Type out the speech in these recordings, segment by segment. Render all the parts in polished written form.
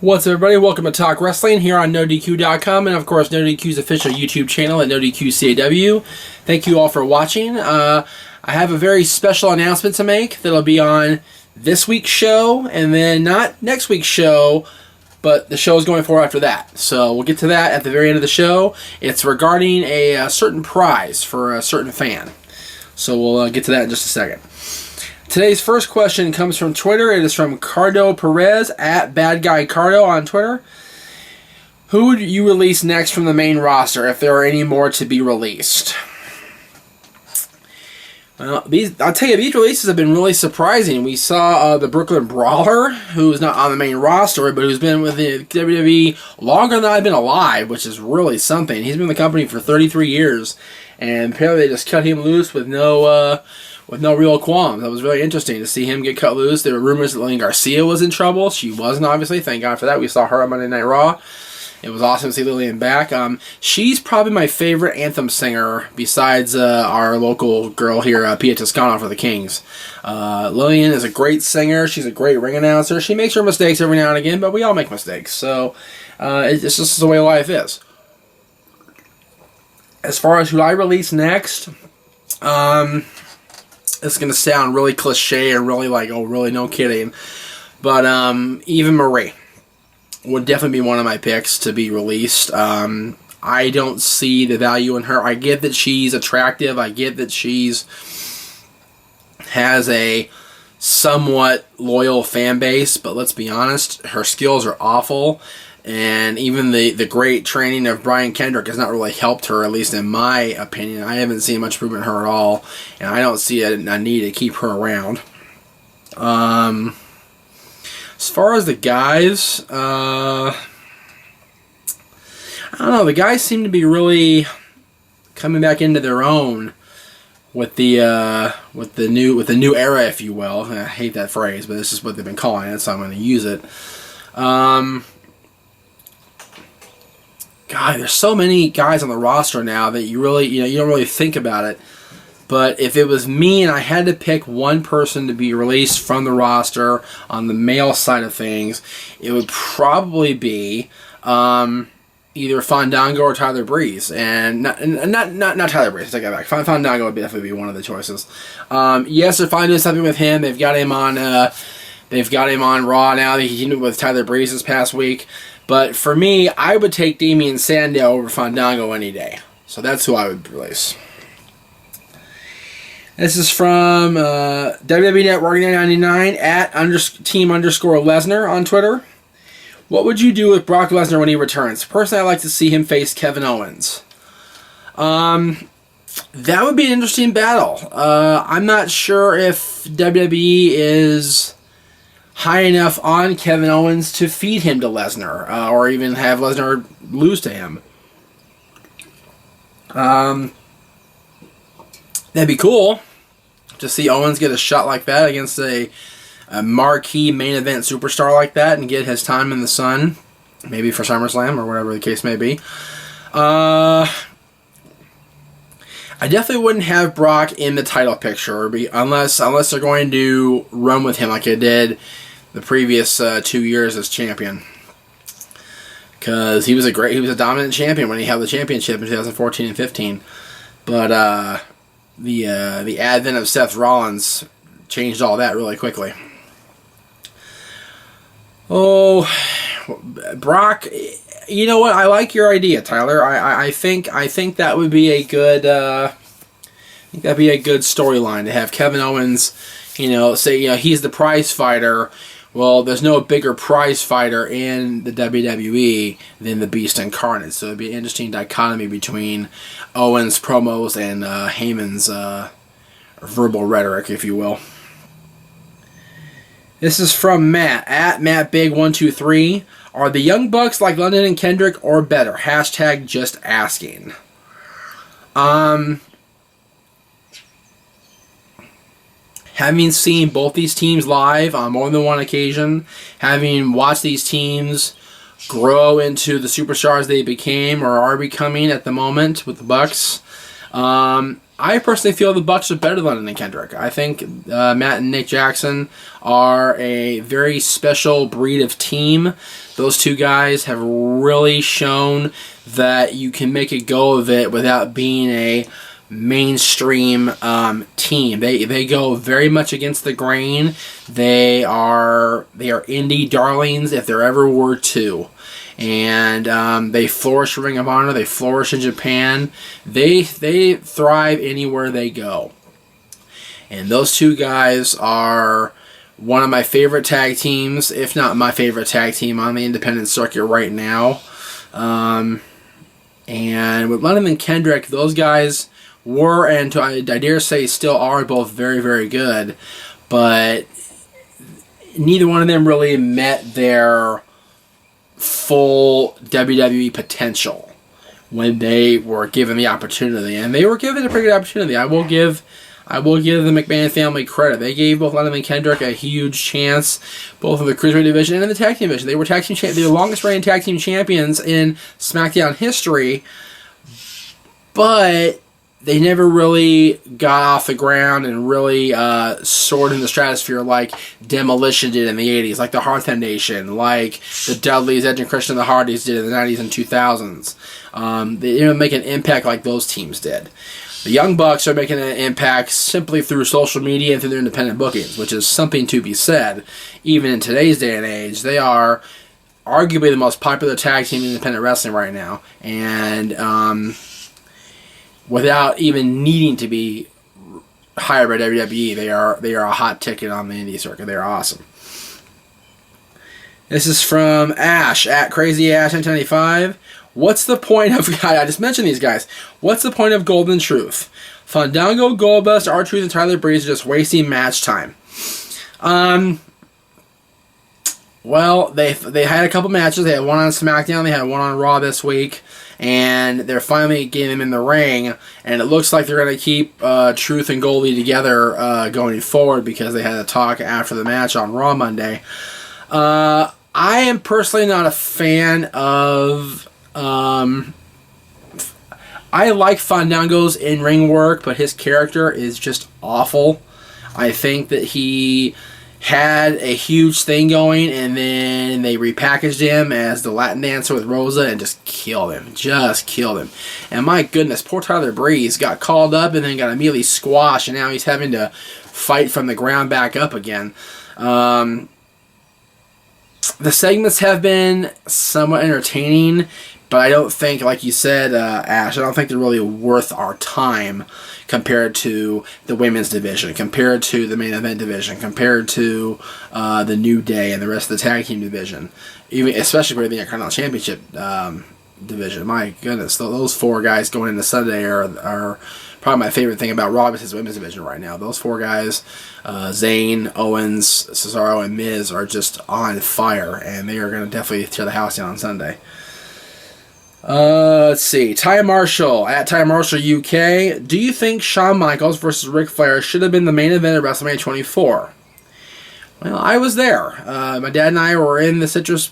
What's up, everybody? Welcome to Talk Wrestling here on NoDQ.com and, of course, NoDQ's official YouTube channel at NoDQCAW. Thank you all for watching. I have a very special announcement to make that'll be on this week's show, and then not next week's show, but the show is going forward after that. So we'll get to that at the very end of the show. It's regarding a certain prize for a certain fan. So we'll get to that in just a second. Today's first question comes from Twitter. It is from Cardo Perez at BadGuyCardo on Twitter. Who would you release next from the main roster if there are any more to be released? Well, I'll tell you, these releases have been really surprising. We saw the Brooklyn Brawler, who's not on the main roster, but who's been with the WWE longer than I've been alive, which is really something. He's been in the company for 33 years, and apparently they just cut him loose with no real qualms. That was really interesting to see him get cut loose. There were rumors that Lillian Garcia was in trouble. She wasn't, obviously. Thank God for that. We saw her on Monday Night Raw. It was awesome to see Lillian back. She's probably my favorite anthem singer besides our local girl here, Pia Toscano for the Kings. Lillian is a great singer. She's a great ring announcer. She makes her mistakes every now and again, but we all make mistakes. So it's just the way life is. As far as who I release next, it's going to sound really cliche and really like, oh, really, no kidding. But Eva Marie would definitely be one of my picks to be released. I don't see the value in her. I get that she's attractive. I get that has a somewhat loyal fan base. But let's be honest, her skills are awful. And even the great training of Brian Kendrick has not really helped her, at least in my opinion. I haven't seen much improvement in her at all, and I don't see a need to keep her around. As far as the guys, I don't know. The guys seem to be really coming back into their own with the new era, if you will. I hate that phrase, but this is what they've been calling it, so I'm going to use it. God, there's so many guys on the roster now that you don't really think about it. But if it was me and I had to pick one person to be released from the roster on the male side of things, it would probably be either Fandango or Tyler Breeze, and not Tyler Breeze. Take that back. Fandango would definitely be one of the choices. Yes, they're finally doing something with him. They've got him on Raw now. He teamed with Tyler Breeze this past week. But for me, I would take Damian Sandow over Fandango any day. So that's who I would release. This is from WWE Network 999 at _team_Lesnar on Twitter. What would you do with Brock Lesnar when he returns? Personally, I'd like to see him face Kevin Owens. That would be an interesting battle. I'm not sure if WWE is high enough on Kevin Owens to feed him to Lesnar, or even have Lesnar lose to him. That'd be cool to see Owens get a shot like that against a marquee main event superstar like that and get his time in the sun, maybe for SummerSlam or whatever the case may be. I definitely wouldn't have Brock in the title picture unless they're going to run with him like they did the previous 2 years as champion, because he was a dominant champion when he held the championship in 2014 and 15. But the advent of Seth Rollins changed all that really quickly. Oh, Brock, you know what? I like your idea, Tyler. I think that would be a good that'd be a good storyline to have Kevin Owens, say he's the prize fighter. Well, there's no bigger prize fighter in the WWE than the Beast Incarnate, so it'd be an interesting dichotomy between Owens' promos and Heyman's verbal rhetoric, if you will. This is from Matt, at MattBig123. Are the Young Bucks like London and Kendrick or better? Hashtag just asking. Having seen both these teams live on more than one occasion, having watched these teams grow into the superstars they became or are becoming at the moment with the Bucks, I personally feel the Bucks are better than London and Kendrick. I think Matt and Nick Jackson are a very special breed of team. Those two guys have really shown that you can make a go of it without being a mainstream team. They go very much against the grain. They are indie darlings if there ever were two. And they flourish in Ring of Honor. They flourish in Japan. They thrive anywhere they go. And those two guys are one of my favorite tag teams, if not my favorite tag team on the independent circuit right now. And with London and Kendrick, those guys were, and I dare say still are, both very, very good. But neither one of them really met their full WWE potential when they were given the opportunity, and they were given a pretty good opportunity. I will give the McMahon family credit. They gave both London and Kendrick a huge chance, both in the cruiserweight division and in the tag team division. They were the longest reigning tag team champions in SmackDown history, but they never really got off the ground and really soared in the stratosphere like Demolition did in the 80s, like the Heart Foundation, like the Dudleys, Edge and Christian and the Hardys did in the 90s and 2000s. They didn't make an impact like those teams did. The Young Bucks are making an impact simply through social media and through their independent bookings, which is something to be said. Even in today's day and age, they are arguably the most popular tag team in independent wrestling right now. And without even needing to be hired by WWE, they are a hot ticket on the indie circuit. They're awesome. This is from Ash at Crazy Ash 1095. What's the point of... God, I just mentioned these guys. What's the point of Golden Truth? Fandango, Goldust, R-Truth, and Tyler Breeze are just wasting match time. Well, they had a couple matches. They had one on SmackDown. They had one on Raw this week. And they're finally getting them in the ring. And it looks like they're going to keep Truth and Goldie together going forward because they had a talk after the match on Raw Monday. I am personally not a fan of... I like Fandango's in-ring work, but his character is just awful. I think that he had a huge thing going, and then they repackaged him as the Latin dancer with Rosa and just killed him. Just killed him. And my goodness, poor Tyler Breeze got called up and then got immediately squashed, and now he's having to fight from the ground back up again. The segments have been somewhat entertaining, but I don't think, like you said, Ash, I don't think they're really worth our time compared to the women's division, compared to the main event division, compared to the New Day and the rest of the tag team division, even especially for the Intercontinental Championship division. My goodness, those four guys going into Sunday are probably my favorite thing about Raw versus women's division right now. Those four guys, Zayn, Owens, Cesaro, and Miz, are just on fire, and they are going to definitely tear the house down on Sunday. Let's see. Ty Marshall at Ty Marshall UK. Do you think Shawn Michaels versus Ric Flair should have been the main event of WrestleMania 24? Well, I was there. My dad and I were in the Citrus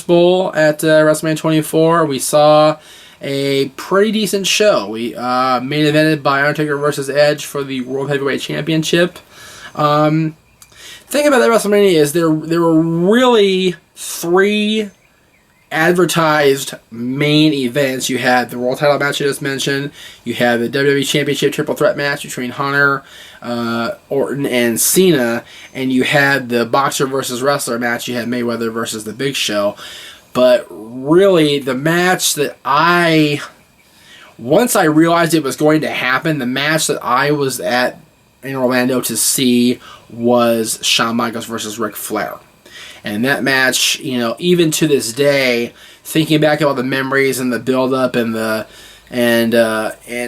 Bowl at WrestleMania 24. We saw a pretty decent show. We main evented by Undertaker versus Edge for the World Heavyweight Championship. Thing about that WrestleMania is there were really three advertised main events. You had the world title match I just mentioned. You had the WWE Championship triple threat match between Hunter, Orton, and Cena. And you had the boxer versus wrestler match. You had Mayweather versus The Big Show. But really, the match that once I realized it was going to happen, the match that I was at in Orlando to see was Shawn Michaels versus Ric Flair. And that match, even to this day, thinking back at all the memories and the build-up and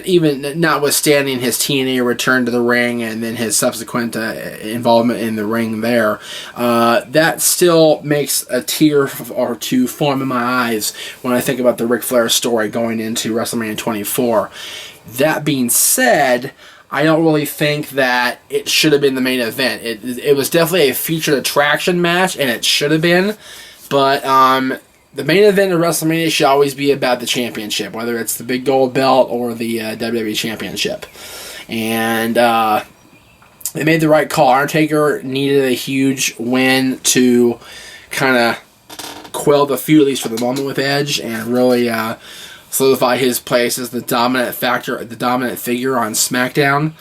even notwithstanding his TNA return to the ring and then his subsequent involvement in the ring there, that still makes a tear or two form in my eyes when I think about the Ric Flair story going into WrestleMania 24. That being said, I don't really think that it should have been the main event. It was definitely a featured attraction match, and it should have been. But the main event of WrestleMania should always be about the championship, whether it's the big gold belt or the WWE Championship. And they made the right call. Undertaker needed a huge win to kind of quell the feud, at least for the moment, with Edge, and really solidify his place as the dominant factor, the dominant figure on SmackDown.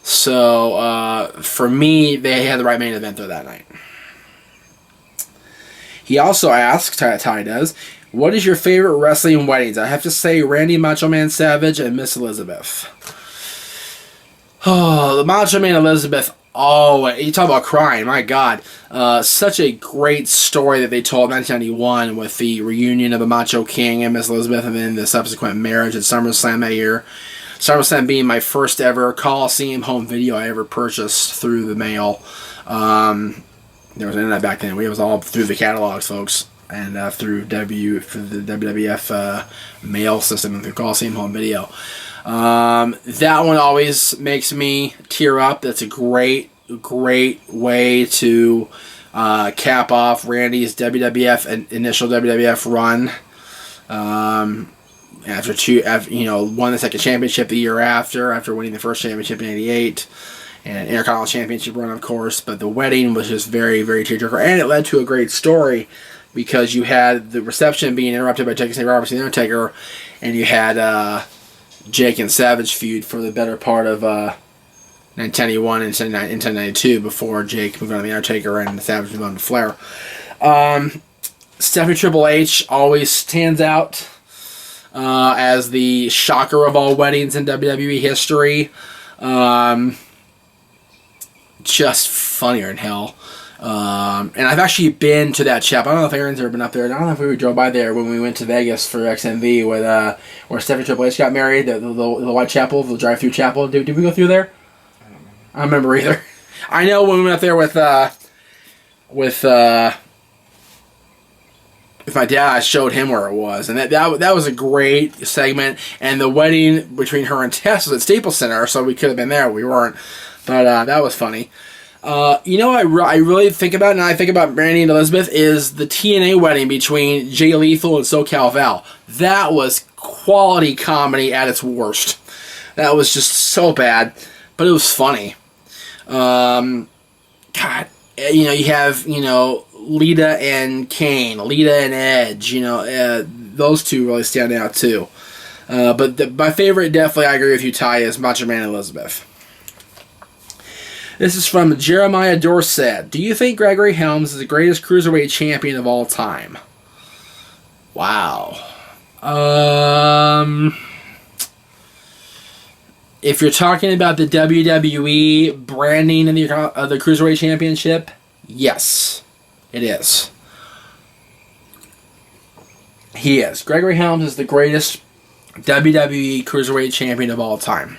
So for me, they had the right main event there that night. He also asks, Ty does, what is your favorite wrestling weddings? I have to say Randy Macho Man Savage and Miss Elizabeth. Oh, the Macho Man Elizabeth. Oh, you talk about crying, my God. Such a great story that they told in 1991 with the reunion of the Macho King and Miss Elizabeth, and then the subsequent marriage at SummerSlam that year. SummerSlam being my first ever Coliseum home video I ever purchased through the mail. There was internet back then. It was all through the catalogs, folks, and through the WWF mail system and through Coliseum home video. That one always makes me tear up. That's a great way to cap off Randy's WWF initial WWF run. Won the second championship the year after winning the first championship in '88. And Intercontinental Championship run, of course, but the wedding was just very, very tearjerker, and it led to a great story because you had the reception being interrupted by Jake and St. Roberts and The Undertaker, and you had Jake and Savage feud for the better part of 1991 and 1992 before Jake moved on to The Undertaker and Savage moved on to Flair. Stephanie Triple H always stands out as the shocker of all weddings in WWE history. Just funnier than hell. And I've actually been to that chapel. I don't know if Aaron's ever been up there. I don't know if we drove by there when we went to Vegas for XMV with where Stephanie Triple H got married, the White Chapel, the drive-through chapel. Did we go through there? I don't remember either. I know when we went up there with my dad, I showed him where it was, and that was a great segment. And the wedding between her and Tess was at Staples Center, so we could have been there. We weren't. But that was funny. I really think about, and I think about Randy and Elizabeth, is the TNA wedding between Jay Lethal and SoCal Val. That was quality comedy at its worst. That was just so bad, but it was funny. God, you have, Lita and Kane, Lita and Edge, those two really stand out too. But my favorite, definitely, I agree with you, Ty, is Macho Man and Elizabeth. This is from Jeremiah Dorset. Do you think Gregory Helms is the greatest cruiserweight champion of all time? Wow. If you're talking about the WWE branding of the Cruiserweight Championship, yes, it is. He is. Gregory Helms is the greatest WWE Cruiserweight Champion of all time.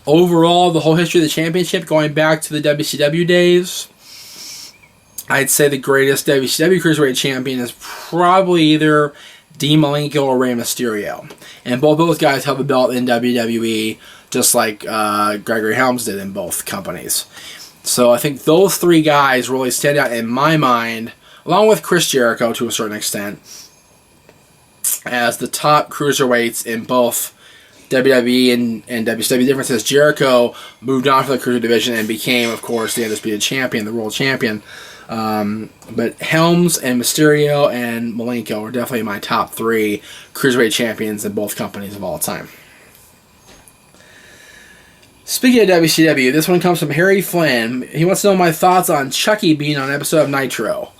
Overall, the whole history of the championship, going back to the WCW days, I'd say the greatest WCW Cruiserweight Champion is probably either Dean Malenko or Rey Mysterio. And both those guys held the belt in WWE, just like Gregory Helms did in both companies. So I think those three guys really stand out in my mind, along with Chris Jericho to a certain extent, as the top cruiserweights in both WWE and WCW. The difference is Jericho moved on from the cruiser division and became, of course, the undisputed champion, the world champion. But Helms and Mysterio and Malenko are definitely my top three cruiserweight champions in both companies of all time. Speaking of WCW, this one comes from Harry Flynn. He wants to know my thoughts on Chucky being on an episode of Nitro.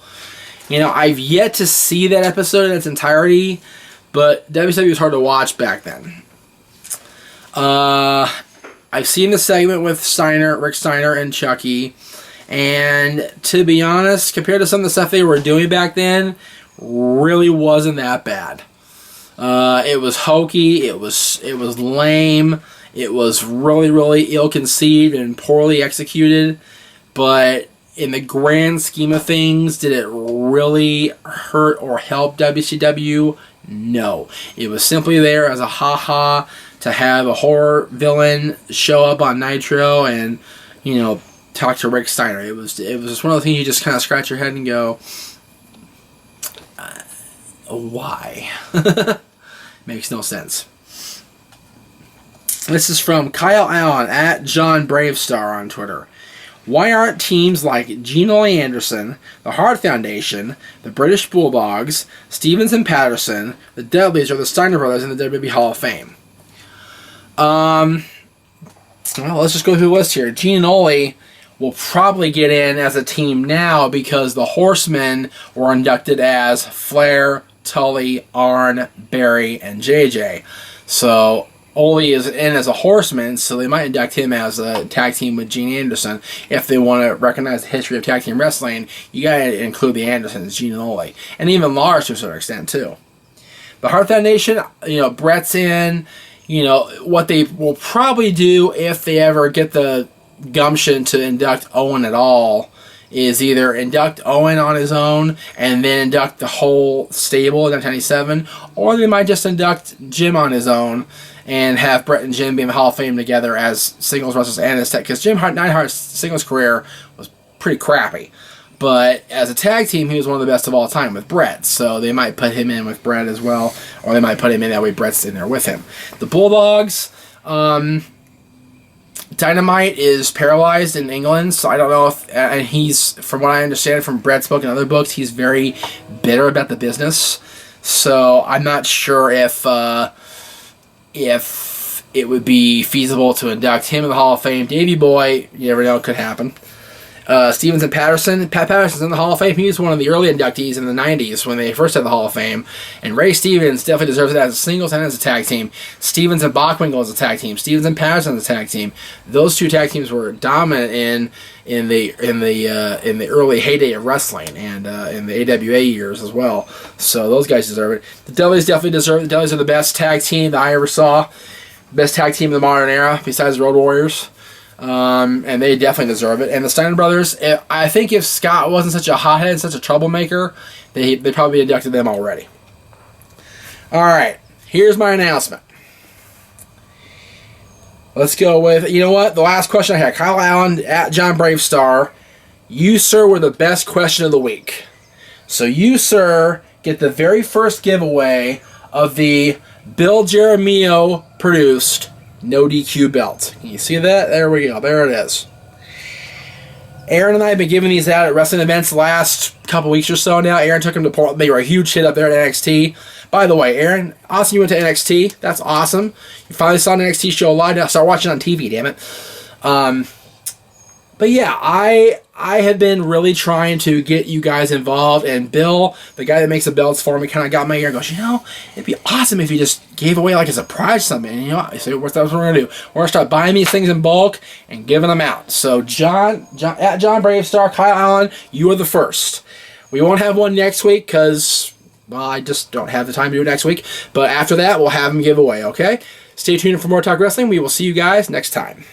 I've yet to see that episode in its entirety, but WCW was hard to watch back then. I've seen the segment with Rick Steiner and Chucky, and to be honest, compared to some of the stuff they were doing back then, really wasn't that bad. It was hokey, it was lame, it was really, really ill-conceived and poorly executed, but in the grand scheme of things, did it really hurt or help WCW? No. It was simply there as a ha-ha to have a horror villain show up on Nitro and, talk to Rick Steiner. It was just one of the things you just kind of scratch your head and go, Why? Makes no sense. This is from Kyle Allen at John Bravestar on Twitter. Why aren't teams like Gene Lee Anderson, the Hart Foundation, the British Bulldogs, Stevens and Patterson, the Dudleys, or the Steiner Brothers in the WWE Hall of Fame? Well, let's just go through the list here. Gene and Ole will probably get in as a team now because the Horsemen were inducted as Flair, Tully, Arn, Barry, and JJ. So Ole is in as a Horseman, so they might induct him as a tag team with Gene Anderson. If they want to recognize the history of tag team wrestling, you got to include the Andersons, Gene and Ole. And even Lars to a certain extent, too. The Hart Foundation, Brett's in. What they will probably do if they ever get the gumption to induct Owen at all is either induct Owen on his own and then induct the whole stable in 1997, or they might just induct Jim on his own and have Brett and Jim be in the Hall of Fame together as singles wrestlers and as tag, because Jim Neidhart's singles career was pretty crappy. But as a tag team, he was one of the best of all time with Brett. So they might put him in with Brett as well, or they might put him in that way Brett's in there with him. The Bulldogs, Dynamite is paralyzed in England, so I don't know if, and he's, from what I understand from Brett's book and other books, he's very bitter about the business. So I'm not sure if it would be feasible to induct him in the Hall of Fame. Davey Boy, you never know, it could happen. Stevens and Patterson. Pat Patterson's in the Hall of Fame. He was one of the early inductees in the 90s when they first had the Hall of Fame. And Ray Stevens definitely deserves it as a singles and as a tag team. Stevens and Bockwinkel as a tag team. Stevens and Patterson as a tag team. Those two tag teams were dominant in the early heyday of wrestling and in the AWA years as well. So those guys deserve it. The Dudleys definitely deserve it. The Dudleys are the best tag team that I ever saw. Best tag team in the modern era besides the Road Warriors. And they definitely deserve it. And the Steiner brothers, I think if Scott wasn't such a hothead and such a troublemaker, they probably inducted them already. Alright, here's my announcement. Let's go with, the last question I had. Kyle Allen at John Bravestar. You, sir, were the best question of the week. So you, sir, get the very first giveaway of the Bill Jaramillo produced No DQ belt. Can you see that? There we go. There it is. Aaron and I have been giving these out at wrestling events the last couple weeks or so now. Aaron took them to Portland. They were a huge hit up there at NXT. By the way, Aaron, awesome you went to NXT. That's awesome. You finally saw an NXT show live. Now start watching on TV, damn it. But yeah, I have been really trying to get you guys involved, and Bill, the guy that makes the belts for me, kind of got my ear and goes, it'd be awesome if you just gave away like a surprise something. And so that's what we're going to do. We're going to start buying these things in bulk and giving them out. So at John Bravestar, Kyle Allen, you are the first. We won't have one next week because, well, I just don't have the time to do it next week. But after that, we'll have them give away, okay? Stay tuned for more Talk Wrestling. We will see you guys next time.